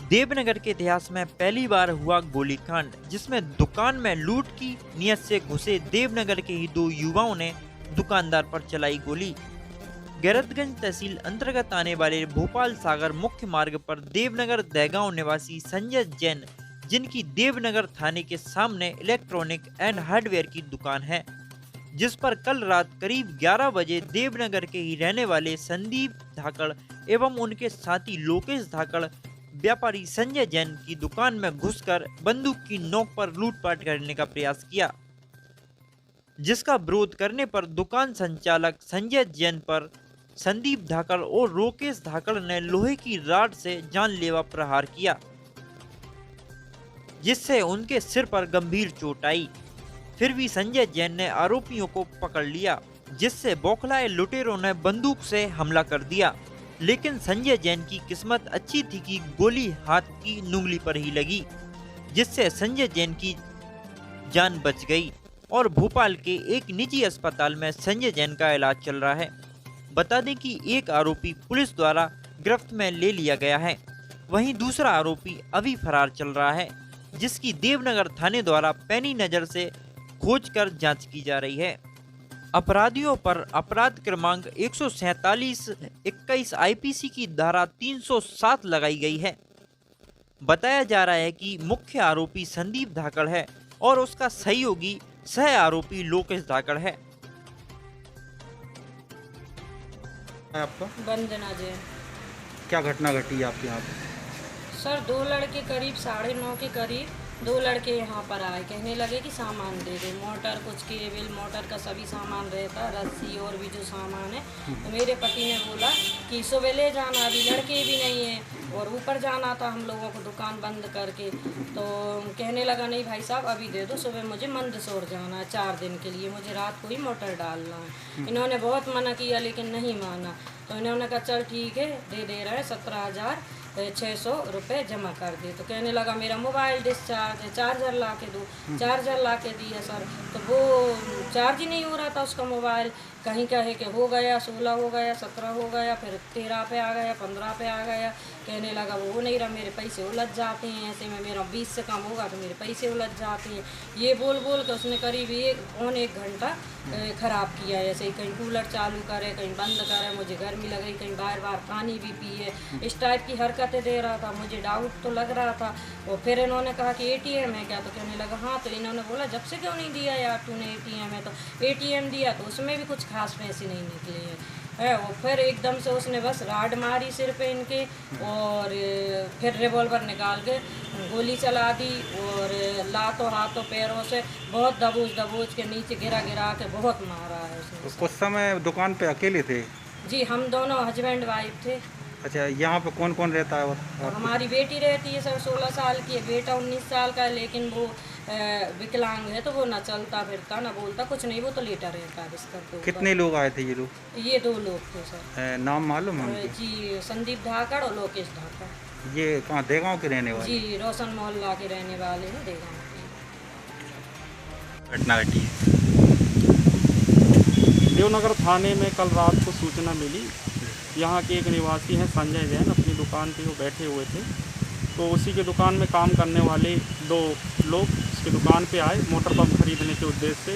देवनगर के इतिहास में पहली बार हुआ गोलीकांड, जिसमें दुकान में लूट की नियत से घुसे देवनगर के ही दो युवाओं ने दुकानदार पर चलाई गोली। गैरतगंज तहसील अंतर्गत आने वाले भोपाल सागर मुख्य मार्ग पर देवनगर दहगांव निवासी संजय जैन, जिनकी देवनगर थाने के सामने इलेक्ट्रॉनिक एंड हार्डवेयर की दुकान है, जिस पर कल रात करीब 11 बजे देवनगर के ही रहने वाले संदीप धाकड़ एवं उनके साथी लोकेश धाकड़ व्यापारी संजय जैन की दुकान में घुसकर बंदूक की नोक पर लूटपाट करने का प्रयास किया, जिसका विरोध करने पर दुकान संचालक संजय जैन पर संदीप धाकड़ और लोकेश धाकड़ ने लोहे की रॉड से जानलेवा प्रहार किया, जिससे उनके सिर पर गंभीर चोट आई। फिर भी संजय जैन ने आरोपियों को पकड़ लिया, जिससे बौखलाए लुटेरों ने बंदूक से हमला कर दिया। लेकिन संजय जैन की किस्मत अच्छी थी कि गोली हाथ की उंगली पर ही लगी, जिससे संजय जैन की जान बच गई और भोपाल के एक निजी अस्पताल में संजय जैन का इलाज चल रहा है। बता दें कि एक आरोपी पुलिस द्वारा गिरफ्त में ले लिया गया है, वहीं दूसरा आरोपी अभी फरार चल रहा है, जिसकी देवनगर थाने द्वारा पैनी नजर से खोज कर जांच की जा रही है। अपराधियों पर अपराध क्रमांक 147-21 आईपीसी की धारा 307 लगाई गई है। बताया जा रहा है कि मुख्य आरोपी संदीप धाकड़ है और उसका सहयोगी सह आरोपी लोकेश धाकड़ है। आपका वंदना जैन। क्या घटना घटी है आपके यहाँ पे? सर, दो लड़के करीब 9:30 के करीब दो लड़के यहाँ पर आए, कहने लगे कि सामान दे दे, मोटर, कुछ केबल, मोटर का सभी सामान रहता, रस्सी और भी जो सामान है। तो मेरे पति ने बोला कि सुबह ले जाना, अभी लड़के भी नहीं हैं और ऊपर जाना था हम लोगों को दुकान बंद करके। तो कहने लगा नहीं भाई साहब अभी दे दो, सुबह मुझे मंदसौर जाना है 4 दिन के लिए, मुझे रात को ही मोटर डालना है। इन्होंने बहुत मना किया लेकिन नहीं माना, तो इन्होंने कहा चल ठीक है दे रहे हैं 17,600 रुपये जमा कर दे। तो कहने लगा मेरा मोबाइल डिस्चार्ज है, चार्जर ला के दो। चार्जर ला के दिया सर, तो वो चार्ज ही नहीं हो रहा था उसका मोबाइल। कहीं कहे कि हो गया 16 हो गया 17 हो गया, फिर 13 पे आ गया, 15 पे आ गया। कहने लगा वो हो नहीं रहा, मेरे पैसे उलझ जाते हैं, ऐसे में मेरा 20 से कम होगा तो मेरे पैसे उलझ जाते हैं। ये बोल के उसने करीब 1 घंटा ख़राब किया। ऐसे ही कहीं कूलर चालू करे, कहीं बंद करे, मुझे गर्मी लग रही, कहीं बार पानी भी पिए, इस टाइप की हरकतें दे रहा था। मुझे डाउट तो लग रहा था। और फिर इन्होंने कहा कि ATM है क्या? तो कहने लगा हाँ। तो इन्होंने बोला जब से क्यों नहीं दिया यार तूने ATM है? तो ATM दिया तो उसमें भी कुछ खास पैसे नहीं निकले हैं। और फिर एकदम से उसने बस राड मारी सिर पे इनके, और फिर रिवॉल्वर निकाल के गोली चला दी और लातों हाथों पैरों से बहुत दबोच के नीचे गिरा के बहुत मारा है उसने। तो कुछ समय दुकान पे अकेले थे? जी, हम दोनों हस्बैंड वाइफ थे। अच्छा, यहाँ पे कौन कौन रहता है? और हमारी बेटी रहती है सर 16 साल की है, बेटा 19 साल का है, लेकिन वो विकलांग है, तो वो ना चलता फिरता ना बोलता कुछ नहीं, वो तो लेटा रहता है बिस्तर पे। कितने लोग आए थे ये लोग? ये 2 लोग थे सर। नाम मालूम है उनके? जी, संदीप धाकड़ और लोकेश धाकड़। ये कहाँ देगांव के रहने वाले? जी, रोशन मोहल्ला के रहने वाले हैं, देगांव के। घटना घटी है देवनगर थाने में कल रात को सूचना मिली। यहाँ के एक निवासी हैं संजय जैन, अपनी दुकान पे वो बैठे हुए थे, तो उसी के दुकान में काम करने वाले 2 लोग उसकी दुकान पे आए मोटर पंप खरीदने के उद्देश्य से।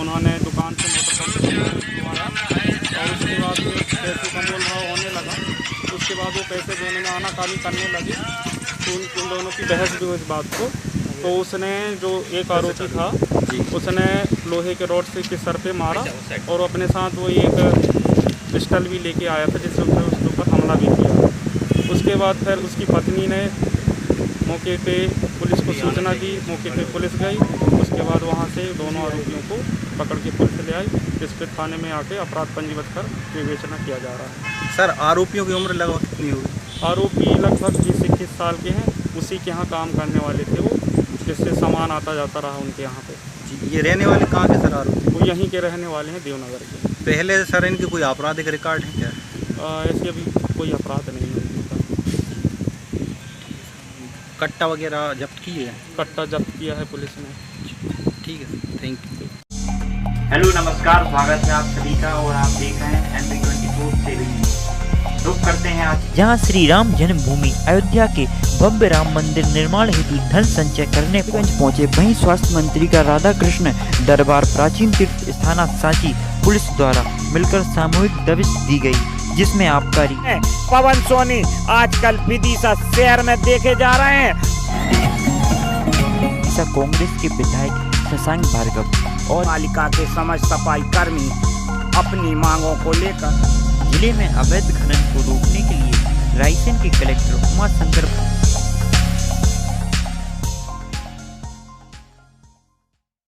उन्होंने दुकान से मोटर पंप खरीदवाया और उसके बाद पैसे का मोल भाव होने लगा। उसके बाद वो पैसे देने में आनाकानी करने लगे, तो उन दोनों की बहस भी हुई इस बात को। तो उसने जो एक आरोपी था उसने लोहे के रॉड से के सर पे मारा और अपने साथ वो एक पिस्टल भी लेके आया था, जिससे उसने उसके ऊपर हमला भी किया। उसके बाद फिर उसकी पत्नी ने मौके पे पुलिस को सूचना दी, मौके पे पुलिस गई। उसके बाद वहाँ से दोनों आरोपियों को पकड़ के पुलिस ले आई, जिस पे थाने में आके अपराध पंजीबद्ध कर विवेचना किया जा रहा है। सर, आरोपियों की उम्र लगभग कितनी होगी? आरोपी लगभग 20-21 साल के हैं। उसी के यहाँ काम करने वाले थे वो, जिससे सामान आता जाता रहा उनके यहाँ पे। जी, ये रहने वाले कहाँ के सर आरोपी? वो यहीं के रहने वाले हैं, देवनगर के। पहले सर इनके कोई आपराधिक रिकॉर्ड है क्या? ऐसे अभी कोई अपराध नहीं है इनका। कट्टा वगैरह जब्त किए हैं? कट्टा जब्त किया है पुलिस ने। ठीक है, थैंक यू। हेलो नमस्कार, स्वागत है आप सभी का और आप देख रहे हैं NV24 7 न्यूज़। रुक करते हैं आज, जहां श्री राम जन्मभूमि अयोध्या के भव्य राम मंदिर निर्माण हेतु धन संचय करने पहुंचे। वहीं स्वास्थ्य मंत्री का राधा कृष्ण दरबार प्राचीन तीर्थ स्थान सांची पुलिस द्वारा मिलकर सामूहिक दबिश दी गई, जिसमें आबकारी पवन सोनी आजकल विदिशा शहर में देखे जा रहे हैं। कांग्रेस के विधायक शशांक भार्गव और पालिका के समझ सफाई कर्मी अपनी मांगों को लेकर जिले में अवैध खनन को रोकने के लिए रायसेन के कलेक्टर उमा शंकर